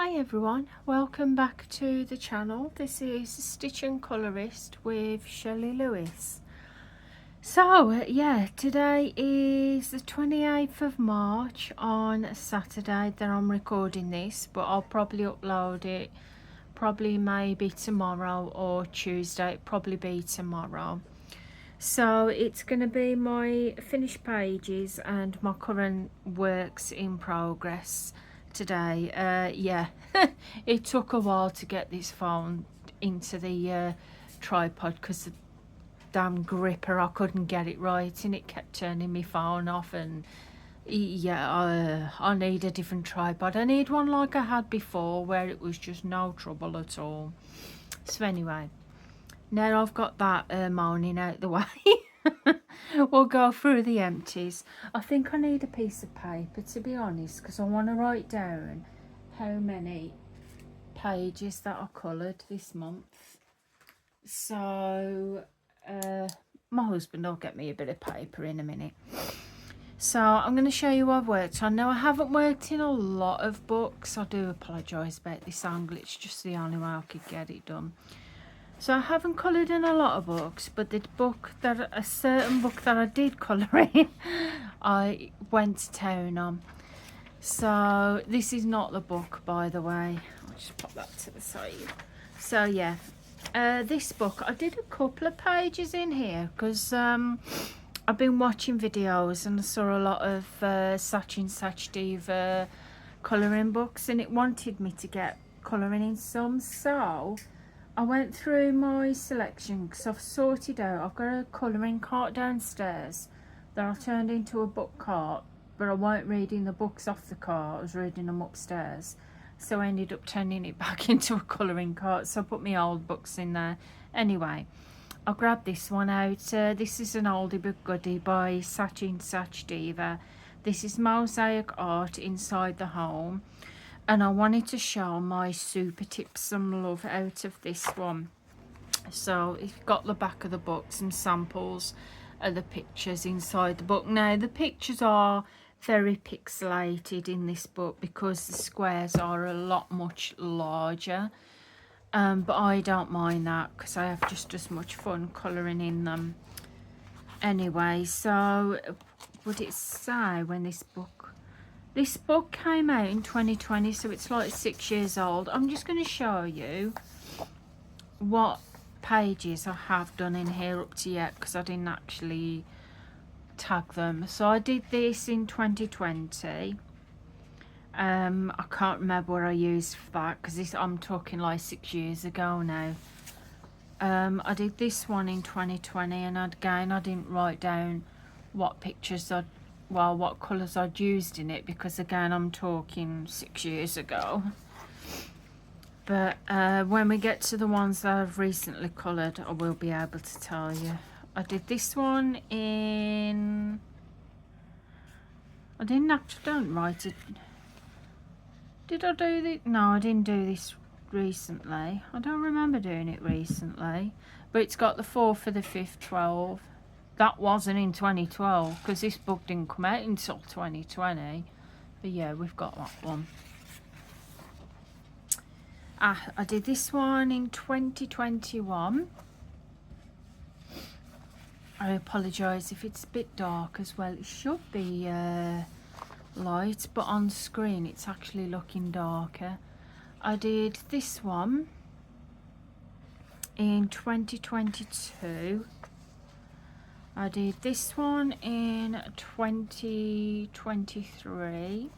Hi everyone, welcome back to the channel. This is Stitch and Colourist with Shelley Lewis. So yeah, today is the 28th of March on Saturday that I'm recording this, but I'll probably upload it probably maybe tomorrow or Tuesday. It'll probably be tomorrow. So it's going to be my finished pages and my current works in progress today. Yeah, it took a while to get this phone into the tripod because the damn gripper, I couldn't get it right and it kept turning my phone off. And yeah, I need a different tripod. I need one like I had before where it was just no trouble at all. So anyway, now I've got that moaning out the way, we'll go through the empties. I think I need a piece of paper, to be honest, because I want to write down how many pages that are coloured this month. So my husband will get me a bit of paper in a minute. So I'm going to show you what I've worked on. Now I haven't worked in a lot of books. I do apologise about this angle, it's just the only way I could get it done. So I haven't coloured in a lot of books, but the book that a certain book that I did colour in, I went to town on. So this is not the book, by the way. I'll just pop that to the side. So yeah, this book I did a couple of pages in here because I've been watching videos and I saw a lot of Satin Sachdev colouring books, and it wanted me to get colouring in some. So I went through my selection because I've sorted out, I've got a colouring cart downstairs that I turned into a book cart, but I weren't reading the books off the cart, I was reading them upstairs. So I ended up turning it back into a colouring cart, so I put my old books in there. Anyway, I grabbed this one out. This is an oldie but goodie by Satin Sachdev. This is Mosaic Art Inside the Home. And I wanted to show my super tips some love out of this one. So it's got the back of the book, some samples of the pictures inside the book. Now the pictures are very pixelated in this book because the squares are a lot much larger, but I don't mind that because I have just as much fun colouring in them. Anyway, so would it say when this book came out in 2020, so it's like 6 years old. I'm just going to show you what pages I have done in here up to yet because I didn't actually tag them. So I did this in 2020. I can't remember what I used for that because I'm talking like 6 years ago now. I did this one in 2020, and again I didn't write down what pictures what colours I'd used in it because again I'm talking 6 years ago. But when we get to the ones that I've recently coloured, I will be able to tell you. I did this one in... I don't write it. Did I do this? No, I didn't do this recently. I don't remember doing it recently. But it's got the 4th for the 5th, 12. That wasn't in 2012 because this book didn't come out until 2020. But yeah, we've got that one. I did this one in 2021. I apologise if it's a bit dark as well. It should be light, but on screen it's actually looking darker. I did this one in 2022. I did this one in 2023.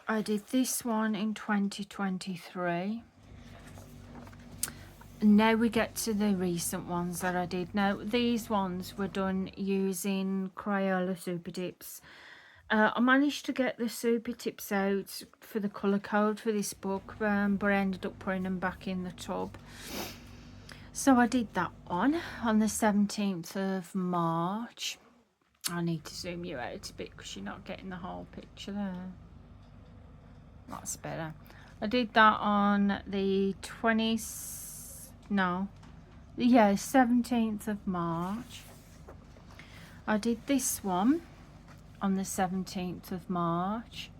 I did this one in 2023. Now we get to the recent ones that I did. Now these ones were done using Crayola Super Tips. I managed to get the super tips out for the colour code for this book, but I ended up putting them back in the tub. So I did that one on the 17th of March. I need to zoom you out a bit because you're not getting the whole picture there. That's better. I did that on the 17th of March. I did this one on the 17th of March.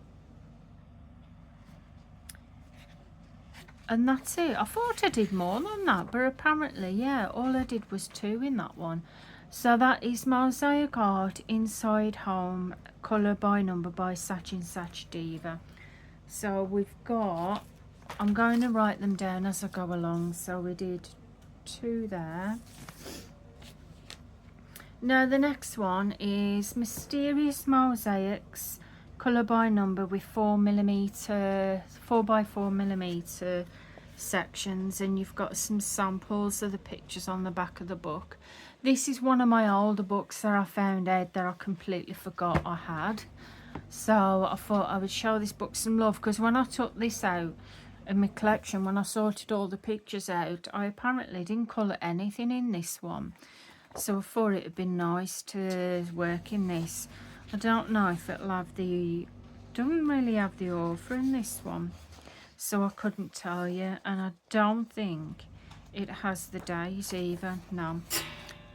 And that's it. I thought I did more than that, but apparently, yeah, all I did was 2 in that one. So that is Mosaic Art Inside Home, Colour by Number by Sachin Sachdev. So we've got, I'm going to write them down as I go along. So we did 2 there. Now the next one is Mysterious Mosaics, Colour by Number with 4mm, 4x4mm sections, and you've got some samples of the pictures on the back of the book. This is one of my older books that I found out that I completely forgot I had. So I thought I would show this book some love, because when I took this out in my collection, when I sorted all the pictures out, I apparently didn't colour anything in this one. So I thought it would be nice to work in this. I don't know if it'll have the, doesn't really have the author in this one, so I couldn't tell you. And I don't think it has the days either, no.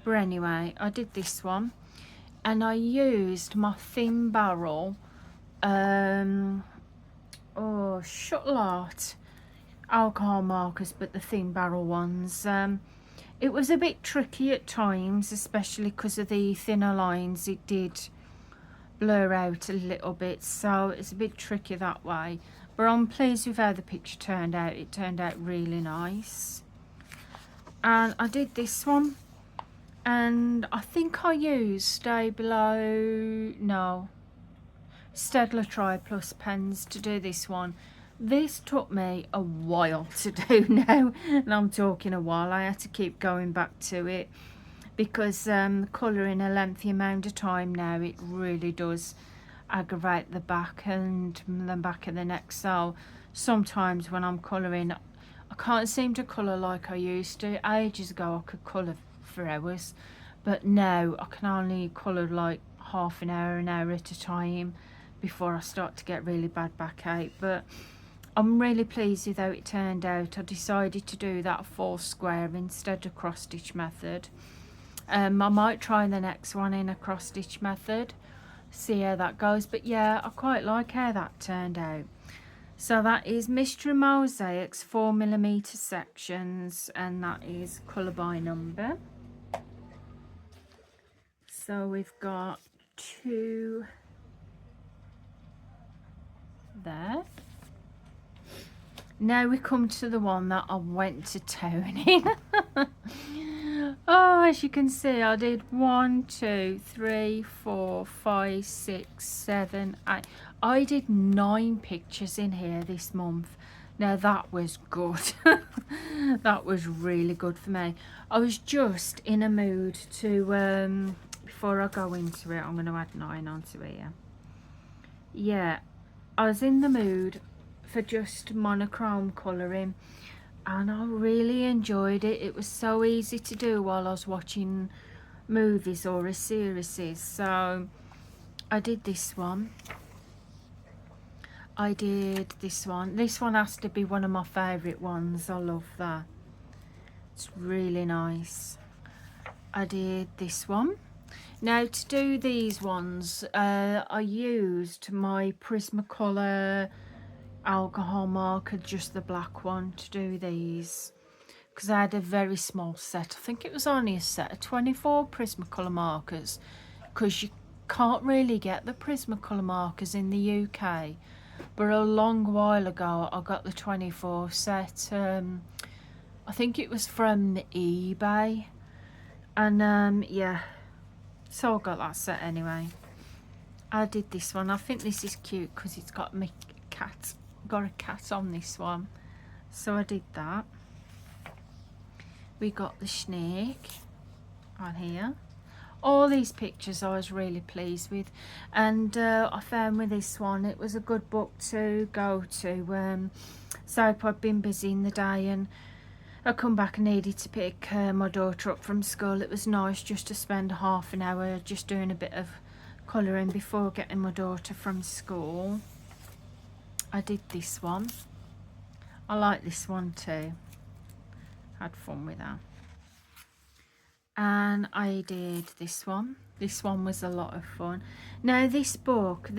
But anyway, I did this one, and I used my thin barrel Shuttle Art alcohol markers, but the thin barrel ones. It was a bit tricky at times, especially because of the thinner lines. It did blur out a little bit, so it's a bit tricky that way. But I'm pleased with how the picture turned out. It turned out really nice. And I did this one, and I think I used Staedtler Tri Plus pens to do this one. This took me a while to do now, and I'm talking a while. I had to keep going back to it because colouring a lengthy amount of time now, it really does aggravate the back and the back of the neck. So sometimes when I'm colouring, I can't seem to colour like I used to. Ages ago I could colour for hours, but now I can only colour like half an hour at a time before I start to get really bad backache. But I'm really pleased with how it turned out. I decided to do that 4 square instead of cross stitch method. I might try the next one in a cross stitch method, see how that goes. But yeah, I quite like how that turned out. So that is Mystery Mosaics 4mm sections, and that is Colour by Number. So we've got 2 there. Now we come to the one that I went to town in. Oh, as you can see, I did 1, 2, 3, 4, 5, 6, 7, 8. I did 9 pictures in here this month. Now that was good. That was really good for me. I was just in a mood to, before I go into it, I'm going to add 9 onto here. Yeah, I was in the mood for just monochrome colouring, and I really enjoyed it. It was so easy to do while I was watching movies or a series. So I did this one. I did this one. This one has to be one of my favourite ones. I love that. It's really nice. I did this one. Now to do these ones, I used my Prismacolor alcohol marker, just the black one, to do these, because I had a very small set. I think it was only a set of 24 Prismacolor markers, because you can't really get the Prismacolor markers in the UK. But a long while ago I got the 24 set. I think it was from eBay, and yeah, so I got that set anyway. I did this one. I think this is cute because it's got my cat. Got a cat on this one, so I did that. We got the snake on here. All these pictures I was really pleased with, and I found with this one it was a good book to go to. So I'd been busy in the day and I come back and needed to pick my daughter up from school. It was nice just to spend half an hour just doing a bit of colouring before getting my daughter from school. I did this one. I like this one too. Had fun with that. And I did this one. This one was a lot of fun. Now this book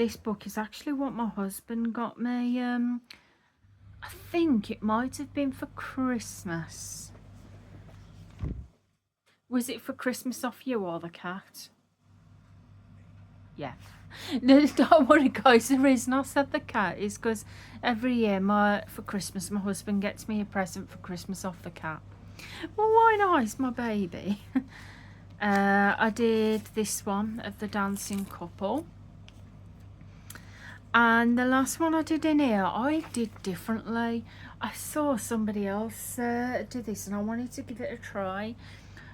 is actually what my husband got me. I think it might have been for Christmas. Was it for Christmas off you or the cat? Yeah. No, don't worry guys, the reason I said the cat is because every year for Christmas my husband gets me a present for Christmas off the cat. Well, why not? It's my baby. I did this one of the dancing couple, and the last one I did in here I did differently. I saw somebody else do this and I wanted to give it a try,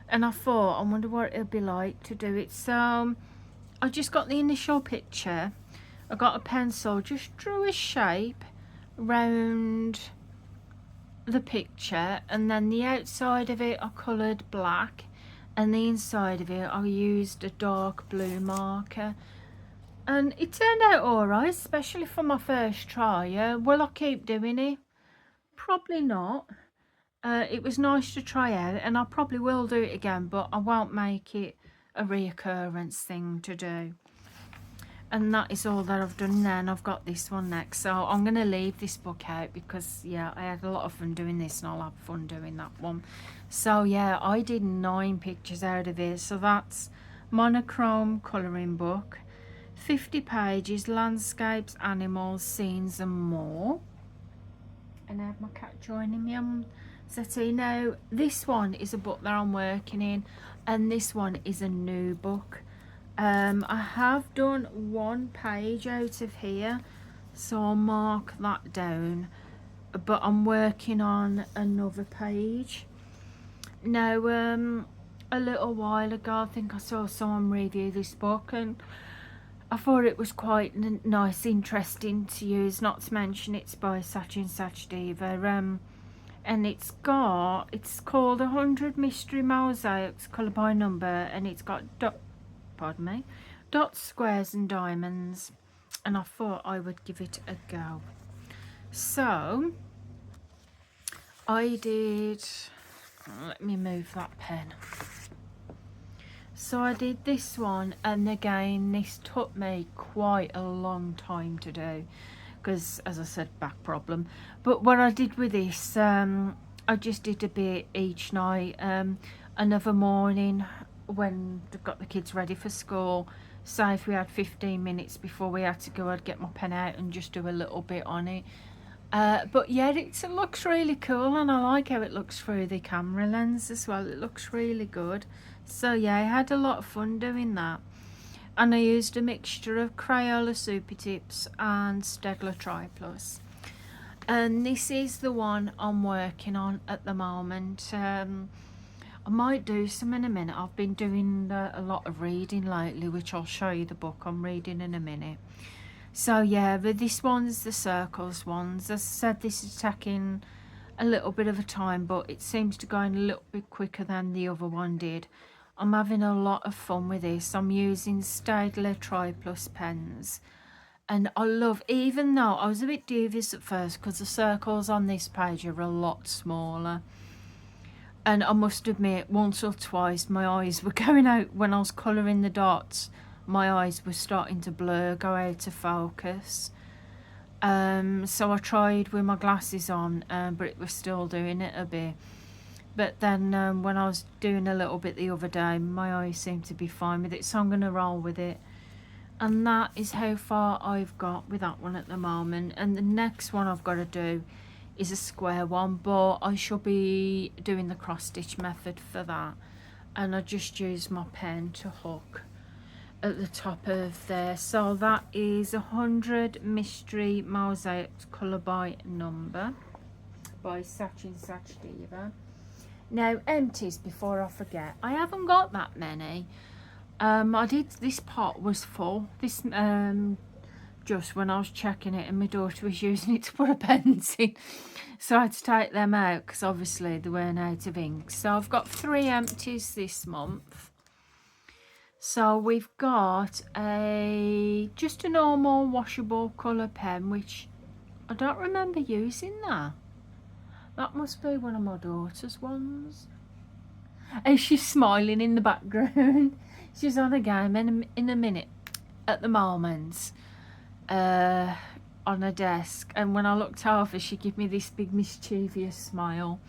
and I thought, I wonder what it'll be like to do it. So I just got the initial picture, I got a pencil, just drew a shape around the picture, and then the outside of it I coloured black, and the inside of it I used a dark blue marker, and it turned out alright, especially for my first try. Will I keep doing it? Probably not. It was nice to try out, and I probably will do it again, but I won't make it a reoccurrence thing to do. And that is all that I've done now, and I've got this one next. So I'm going to leave this book out because, yeah, I had a lot of fun doing this, and I'll have fun doing that one. So, yeah, I did 9 pictures out of it. So that's monochrome colouring book, 50 pages, landscapes, animals, scenes and more. And I have my cat joining me on settee. Now, this one is a book that I'm working in, and this one is a new book. I have done 1 page out of here, so I'll mark that down, but I'm working on another page. Now, a little while ago, I think I saw someone review this book, and I thought it was quite nice, interesting to use, not to mention it's by Sachin Sachdeva, and it's called 100 Mystery Mosaics, colour by number, and it's got dots, squares and diamonds, and I thought I would give it a go. So I did, let me move that pen. So I did this one, and again this took me quite a long time to do because, as I said, back problem. But what I did with this, I just did a bit each night. Another morning when I got the kids ready for school, say if we had 15 minutes before we had to go, I'd get my pen out and just do a little bit on it. But yeah, it looks really cool, and I like how it looks through the camera lens as well. It looks really good. So yeah, I had a lot of fun doing that, and I used a mixture of Crayola Super Tips and Staedtler Tri Plus, and this is the one I'm working on at the moment. I might do some in a minute. I've been doing a lot of reading lately, which I'll show you the book I'm reading in a minute. So yeah, but this one's the circles ones. As I said, this is taking a little bit of a time, but it seems to go in a little bit quicker than the other one did. I'm having a lot of fun with this. I'm using Staedtler Tri Plus pens, and I love, even though I was a bit dubious at first because the circles on this page are a lot smaller. And I must admit, once or twice my eyes were going out when I was colouring the dots. My eyes were starting to blur, go out of focus. So I tried with my glasses on, but it was still doing it a bit. But then when I was doing a little bit the other day, my eyes seemed to be fine with it, so I'm going to roll with it. And that is how far I've got with that one at the moment. And the next one I've got to do is a square one, but I shall be doing the cross stitch method for that, and I just use my pen to hook at the top of there. So that is 100 Mystery Mosaics colour by number by Sachin Sachdeva. Now, empties before I forget, I haven't got that many. I did, this pot was full, this just when I was checking it, and my daughter was using it to put her pens in, so I had to take them out because obviously they weren't out of ink. So I've got 3 empties this month. So we've got just a normal washable colour pen, which I don't remember using that. That must be one of my daughter's ones. And she's smiling in the background. She's on a game in a minute at the moment, on her desk, and when I looked over she gave me this big mischievous smile.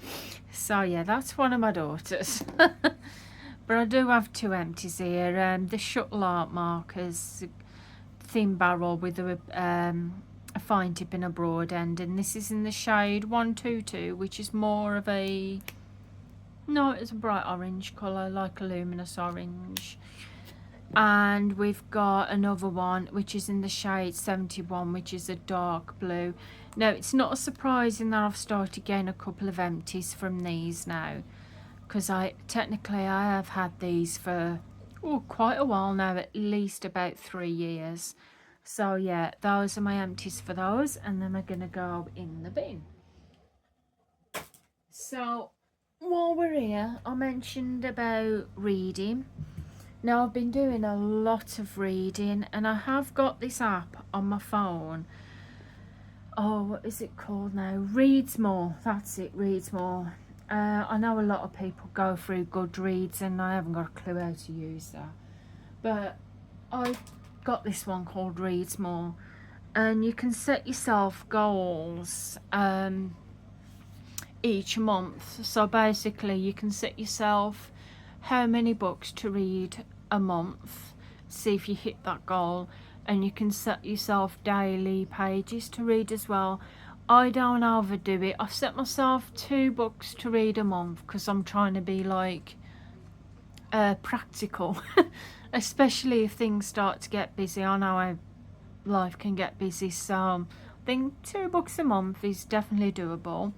So yeah, that's one of my daughters. But I do have two empties here. The shuttle art markers, thin barrel with a fine tip and a broad end, and this is in the shade 122, which is more of a, no, it's a bright orange colour, like a luminous orange. And we've got another one which is in the shade 71, which is a dark blue. Now, it's not surprising that I've started getting a couple of empties from these now, because I have had these for quite a while now, at least about 3 years. So yeah, those are my empties for those, and then they're gonna go in the bin. So while we're here, I mentioned about reading. Now, I've been doing a lot of reading, and I have got this app on my phone. Oh, what is it called now? Reads More. That's it, Reads More. I know a lot of people go through Goodreads, and I haven't got a clue how to use that. But I've got this one called Reads More, and you can set yourself goals each month. So basically, you can set yourself how many books to read a month, see if you hit that goal, and you can set yourself daily pages to read as well. I don't overdo it. I've set myself 2 books to read a month because I'm trying to be like practical, especially if things start to get busy. I know how life can get busy, so I think 2 books a month is definitely doable.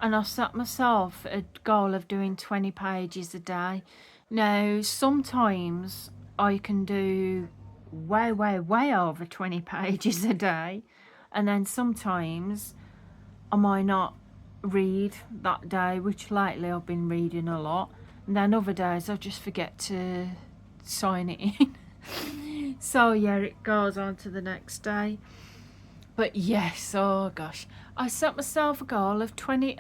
And I set myself a goal of doing 20 pages a day. Now, sometimes I can do way over 20 pages a day, and then sometimes I might not read that day, which lately I've been reading a lot, and then other days I just forget to sign it in. So yeah, it goes on to the next day. But yes, oh gosh, I set myself a goal of 20,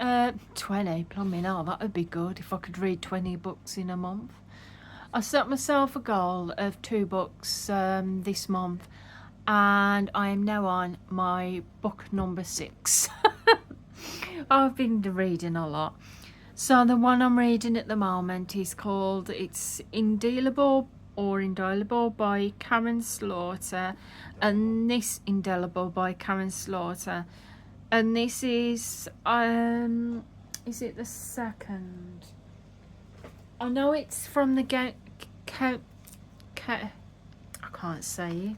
plumbing, oh, that would be good if I could read 20 books in a month. I set myself a goal of 2 books this month, and I am now on my book number 6. I've been reading a lot. So the one I'm reading at the moment is called, it's Indelible by Karen Slaughter, and this Indelible by Karen Slaughter, and this is it the second? I know it's from the I can't say it.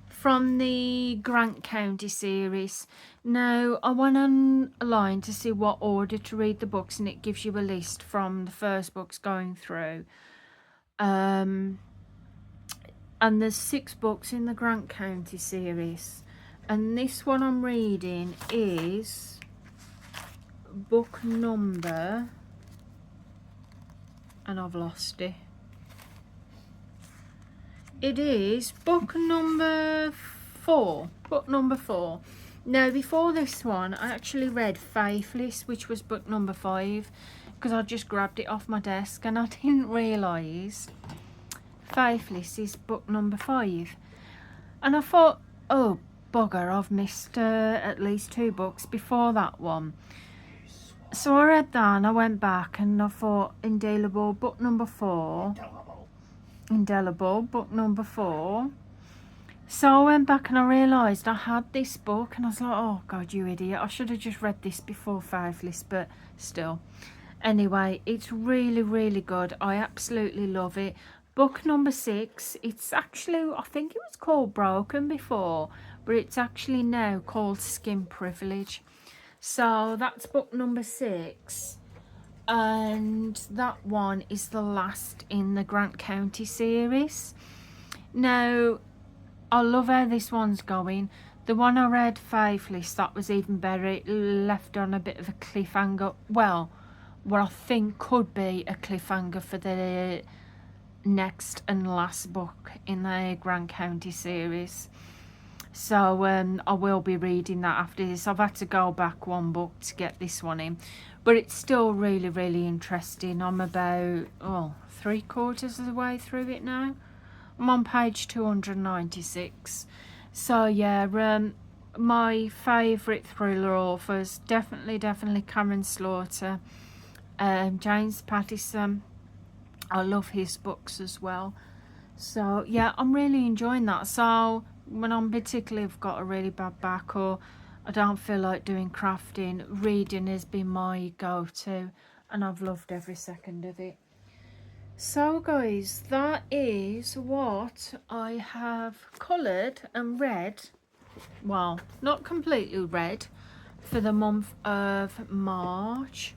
From the Grant County series. Now, I went online to see what order to read the books, and it gives you a list from the first books going through. And there's 6 books in the Grant County series, and this one I'm reading is book number, and I've lost it. It is book number 4. Book number 4. Now, before this one, I actually read Faithless, which was book number 5, because I just grabbed it off my desk, and I didn't realise Faithless is book number 5. And I thought, oh bugger, I've missed at least 2 books before that one. So I read that, and I went back, and I thought, Indelible, book number 4. Indelible, book number 4. So I went back and I realised I had this book, and I was like, oh god, you idiot, I should have just read this before Faithless, but still. Anyway, it's really good. I absolutely love it. Book number 6, it's actually, I think it was called Broken before, but it's actually now called Skin Privilege. So that's book number 6. And that one is the last in the Grant County series. Now, I love how this one's going. The one I read, Faithless, that was even better. It left on a bit of a cliffhanger. Well, what I think could be a cliffhanger for the next and last book in the Grant County series. So I will be reading that after this. I've had to go back one book to get this one in, but it's still really, really interesting. I'm about 3/4 of the way through it now. I'm on page 296. So yeah, my favourite thriller authors, definitely Karen Slaughter, James Patterson. I love his books as well. So yeah, I'm really enjoying that. So when I'm particularly I've got a really bad back or I don't feel like doing crafting, reading has been my go-to, and I've loved every second of it. So guys, that is what I have coloured and read. Well, not completely read for the month of March.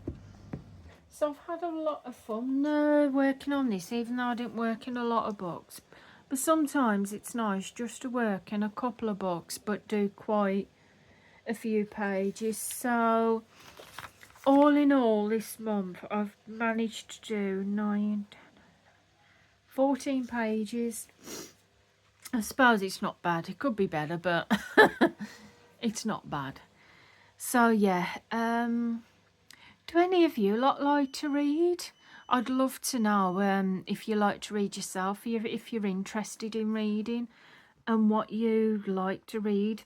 So I've had a lot of fun working on this, even though I didn't work in a lot of books. But sometimes it's nice just to work in a couple of books, but do quite a few pages. So all in all, this month I've managed to do 14 pages. I suppose it's not bad. It could be better, but it's not bad. So yeah, do any of you like to read? I'd love to know if you like to read yourself, if you're interested in reading, and what you like to read.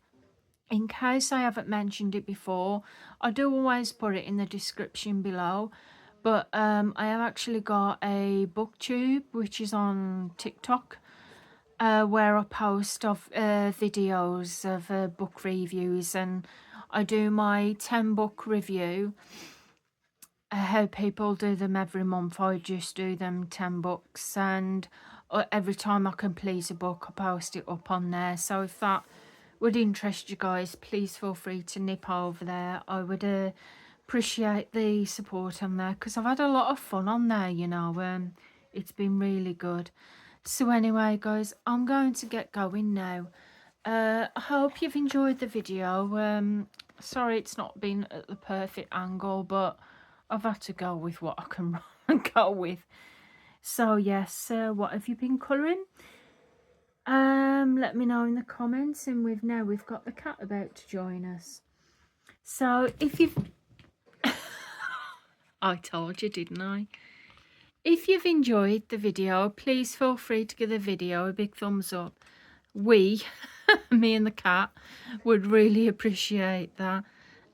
In case I haven't mentioned it before, I do always put it in the description below. But I have actually got a booktube, which is on TikTok, where I post videos of book reviews, and I do my 10 book review. How people do them every month. I just do them 10 books, and every time I complete a book I post it up on there. So if that would interest you guys, please feel free to nip over there. I would appreciate the support on there, because I've had a lot of fun on there, you know. It's been really good. So anyway guys, I'm going to get going now. I hope you've enjoyed the video. Sorry it's not been at the perfect angle, but I've had to go with what I can go with. So yes, what have you been colouring? Let me know in the comments, and we've got the cat about to join us. So if you've I told you, didn't I? If you've enjoyed the video, please feel free to give the video a big thumbs up. We, me and the cat, would really appreciate that.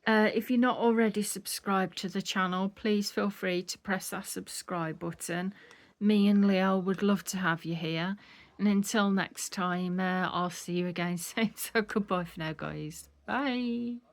If you're not already subscribed to the channel, please feel free to press that subscribe button. Me and Leo would love to have you here. And until next time, I'll see you again soon. So goodbye for now, guys. Bye.